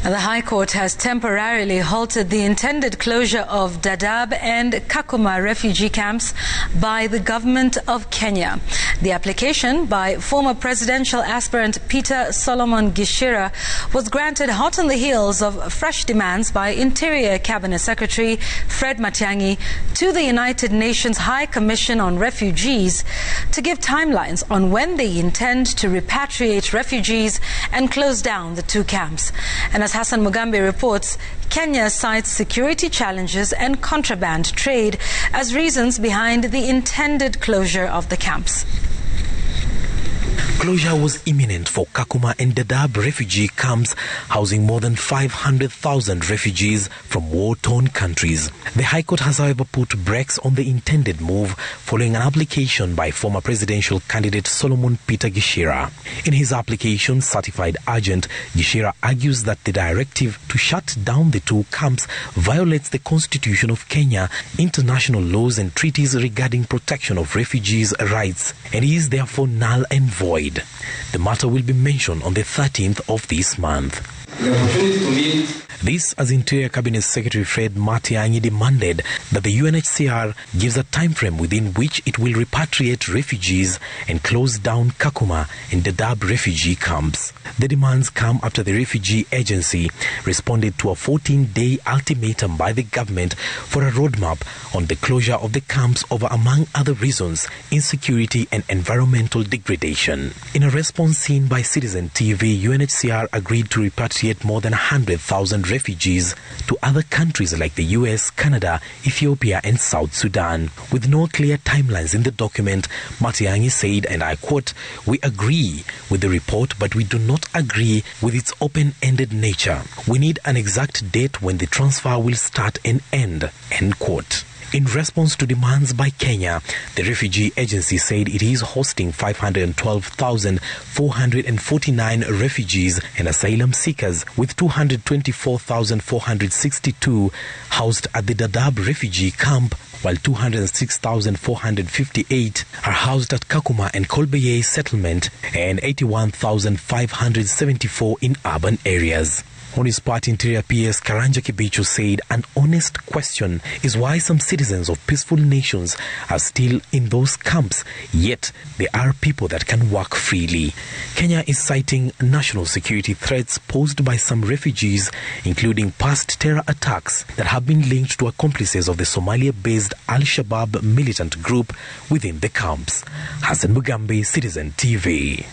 The High Court has temporarily halted the intended closure of Dadaab and Kakuma refugee camps by the government of Kenya. The application by former presidential aspirant Peter Solomon Gishira was granted hot on the heels of fresh demands by Interior Cabinet Secretary Fred Matiang'i to the United Nations High Commission on Refugees to give timelines on when they intend to repatriate refugees and close down the two camps. And as Hassan Mugambe reports, Kenya cites security challenges and contraband trade as reasons behind the intended closure of the camps. Closure was imminent for Kakuma and Dadaab refugee camps housing more than 500,000 refugees from war-torn countries. The High Court has, however, put brakes on the intended move following an application by former presidential candidate Solomon Peter Gishira. In his application, certified urgent, Gishira argues that the directive to shut down the two camps violates the Constitution of Kenya, international laws and treaties regarding protection of refugees' rights, and is therefore null and void. The matter will be mentioned on the 13th of this month. This as Interior Cabinet Secretary Fred Matiang'i demanded that the UNHCR gives a time frame within which it will repatriate refugees and close down Kakuma and Dadaab refugee camps. The demands come after the Refugee Agency responded to a 14-day ultimatum by the government for a roadmap on the closure of the camps over, among other reasons, insecurity and environmental degradation. In a response seen by Citizen TV, UNHCR agreed to repatriate more than 100,000 refugees to other countries like the US, Canada, Ethiopia and South Sudan. With no clear timelines in the document, Matiang'i said, and I quote, "We agree with the report, but we do not agree with its open-ended nature. We need an exact date when the transfer will start and end," end quote. In response to demands by Kenya, the Refugee Agency said it is hosting 512,449 refugees and asylum seekers, with 224,462 housed at the Dadaab refugee camp, while 206,458 are housed at Kakuma and Kolbeye settlement and 81,574 in urban areas. On his part, Interior PS Karanja Kibicho said an honest question is why some citizens of peaceful nations are still in those camps, yet there are people that can walk freely. Kenya is citing national security threats posed by some refugees, including past terror attacks that have been linked to accomplices of the Somalia-based Al-Shabaab militant group within the camps. Hassan Mugambe, Citizen TV.